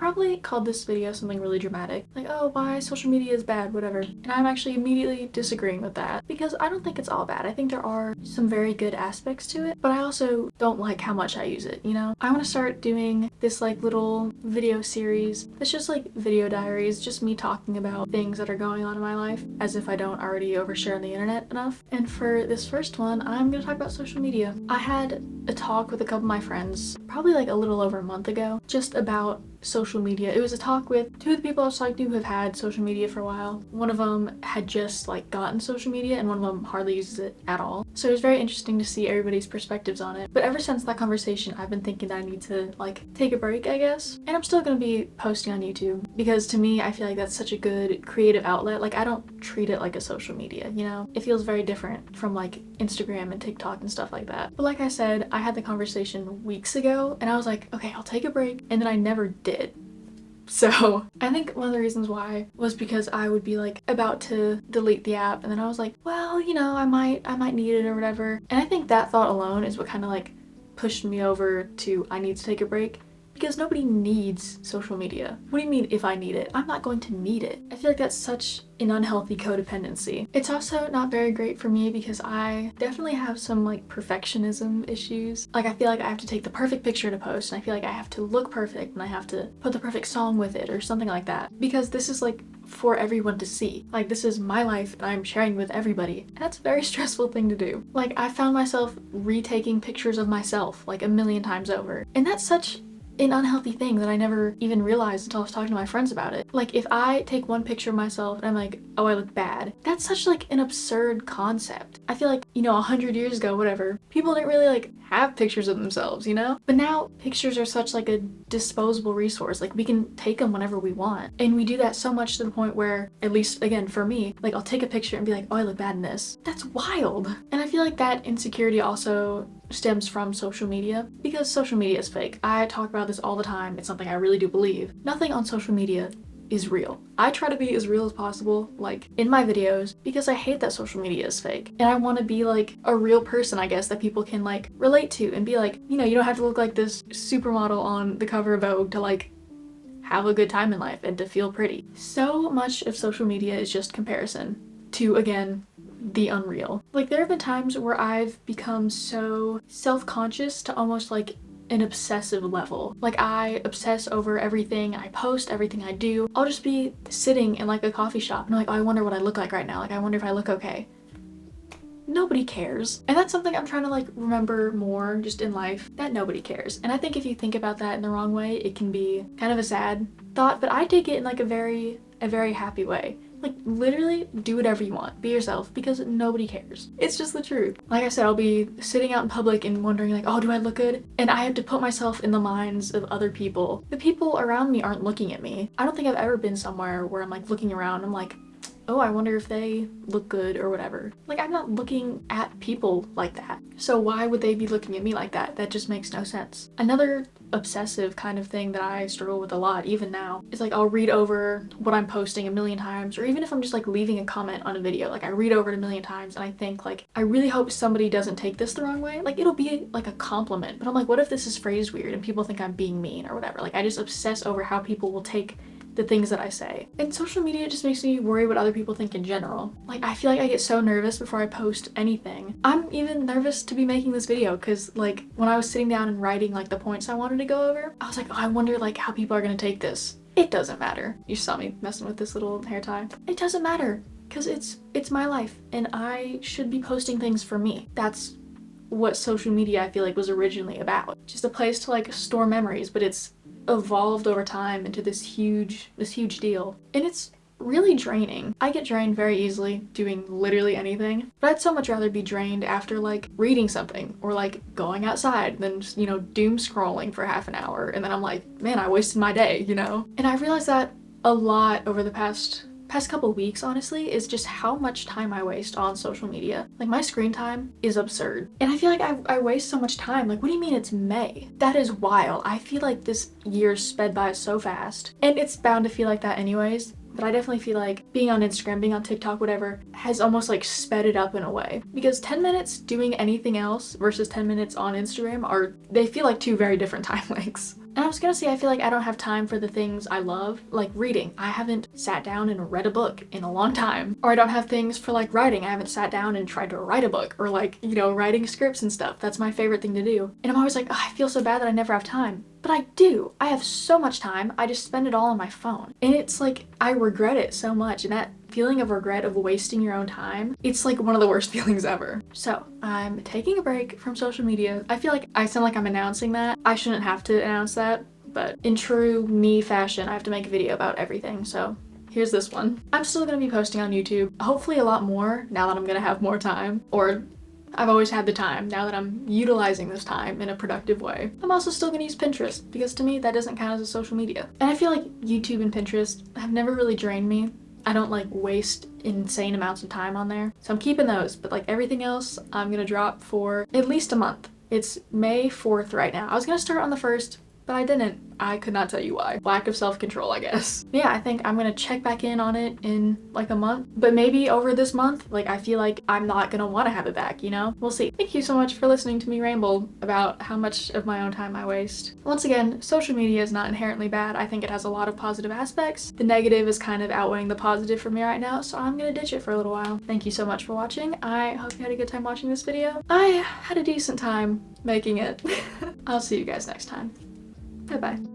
probably called this video something really dramatic, like, oh, why social media is bad, whatever. And I'm actually immediately disagreeing with that because I don't think it's all bad. I think there are some very good aspects to it, but I also don't like how much I use it, you know? I want to start doing this like little video series that's just like video diaries, just me talking about things that are going on in my life as if I don't already overshare on the internet enough. And for this first one, I'm gonna talk about social media. I had a talk with a couple of my friends probably like a little over a month ago just about social media. It was a talk with two of the people I was talking to who have had social media for a while. One of them had just like gotten social media and one of them hardly uses it at all. So it was very interesting to see everybody's perspectives on it. But ever since that conversation, I've been thinking that I need to like take a break, I guess. And I'm still gonna be posting on YouTube because to me, I feel like that's such a good creative outlet. Like I don't treat it like a social media, you know? It feels very different from like Instagram and TikTok and stuff like that. But like I said, I had the conversation weeks ago and I was like, okay, I'll take a break. And then I never did. So I think one of the reasons why was because I would be like about to delete the app and then I was like, well, you know, I might need it or whatever. And I think that thought alone is what kind of like pushed me over to I need to take a break. Because nobody needs social media. What do you mean if I need it? I'm not going to need it. I feel like that's such an unhealthy codependency. It's also not very great for me because I definitely have some like perfectionism issues. Like I feel like I have to take the perfect picture to post and I feel like I have to look perfect and I have to put the perfect song with it or something like that. Because this is like for everyone to see. Like this is my life and I'm sharing with everybody. And that's a very stressful thing to do. Like I found myself retaking pictures of myself like a million times over. And that's such an unhealthy thing that I never even realized until I was talking to my friends about it. Like if I take one picture of myself and I'm like, oh, I look bad, that's such like an absurd concept. I feel like, you know, 100 years ago, whatever, people didn't really like have pictures of themselves, you know? But now pictures are such like a disposable resource. Like we can take them whenever we want. And we do that so much to the point where, at least again for me, like I'll take a picture and be like, oh, I look bad in this. That's wild. And I feel like that insecurity also stems from social media because social media is fake. I talk about this all the time. It's something I really do believe. Nothing on social media is real. I try to be as real as possible, like in my videos, because I hate that social media is fake. And I want to be like a real person, I guess, that people can like relate to and be like, you know, you don't have to look like this supermodel on the cover of Vogue to like have a good time in life and to feel pretty. So much of social media is just comparison to, again, the unreal. Like there have been times where I've become so self-conscious to almost like an obsessive level. Like I obsess over everything I post, everything I do. I'll just be sitting in like a coffee shop and I'm like, oh, I wonder what I look like right now. Like I wonder if I look okay. Nobody cares. And that's something I'm trying to like remember more just in life, that nobody cares. And I think if you think about that in the wrong way, it can be kind of a sad thought, but I take it in like a very happy way. Like literally do whatever you want, be yourself, because nobody cares. It's just the truth. Like I said, I'll be sitting out in public and wondering like, oh, do I look good? And I have to put myself in the minds of other people. The people around me aren't looking at me. I don't think I've ever been somewhere where I'm like looking around, I'm like, oh, I wonder if they look good or whatever. Like I'm not looking at people like that. So why would they be looking at me like that? That just makes no sense. Another obsessive kind of thing that I struggle with a lot even now is like I'll read over what I'm posting a million times, or even if I'm just like leaving a comment on a video, like I read over it a million times and I think like, I really hope somebody doesn't take this the wrong way. Like it'll be like a compliment, but I'm like, what if this is phrased weird and people think I'm being mean or whatever? Like I just obsess over how people will take the things that I say. And social media just makes me worry what other people think in general. Like I feel like I get so nervous before I post anything. I'm even nervous to be making this video because like when I was sitting down and writing like the points I wanted to go over, I was like, oh, I wonder like how people are gonna take this. It doesn't matter. You saw me messing with this little hair tie. It doesn't matter because it's my life and I should be posting things for me. That's what social media I feel like was originally about. Just a place to like store memories, but it's evolved over time into this huge deal. And it's really draining. I get drained very easily doing literally anything, but I'd so much rather be drained after like reading something or like going outside than just, you know, doom scrolling for half an hour and then I'm like, man, I wasted my day, you know? And I realized that a lot over the past couple weeks, honestly, is just how much time I waste on social media. Like my screen time is absurd. And I feel like I waste so much time. Like, what do you mean it's May? That is wild. I feel like this year sped by so fast. And it's bound to feel like that anyways. But I definitely feel like being on Instagram, being on TikTok, whatever, has almost like sped it up in a way. Because 10 minutes doing anything else versus 10 minutes on Instagram they feel like two very different time lengths. And I was gonna say, I feel like I don't have time for the things I love, like reading. I haven't sat down and read a book in a long time. Or I don't have things for like writing. I haven't sat down and tried to write a book, or like, you know, writing scripts and stuff. That's my favorite thing to do. And I'm always like, oh, I feel so bad that I never have time. But I do. I have so much time. I just spend it all on my phone. And it's like, I regret it so much. And that feeling of regret of wasting your own time, it's like one of the worst feelings ever. So I'm taking a break from social media. I feel like I sound like I'm announcing that. I shouldn't have to announce that, but in true me fashion, I have to make a video about everything. So here's this one. I'm still gonna be posting on YouTube, hopefully a lot more now that I'm gonna have more time, or I've always had the time now that I'm utilizing this time in a productive way. I'm also still gonna use Pinterest because to me that doesn't count as a social media. And I feel like YouTube and Pinterest have never really drained me. I don't like waste insane amounts of time on there. So I'm keeping those, but like everything else I'm gonna drop for at least a month. It's May 4th right now. I was gonna start on the 1st, but I didn't. I could not tell you why. Lack of self-control, I guess. Yeah, I think I'm gonna check back in on it in like a month, but maybe over this month, like I feel like I'm not gonna wanna have it back, you know? We'll see. Thank you so much for listening to me ramble about how much of my own time I waste. Once again, social media is not inherently bad. I think it has a lot of positive aspects. The negative is kind of outweighing the positive for me right now, so I'm gonna ditch it for a little while. Thank you so much for watching. I hope you had a good time watching this video. I had a decent time making it. I'll see you guys next time. Bye-bye.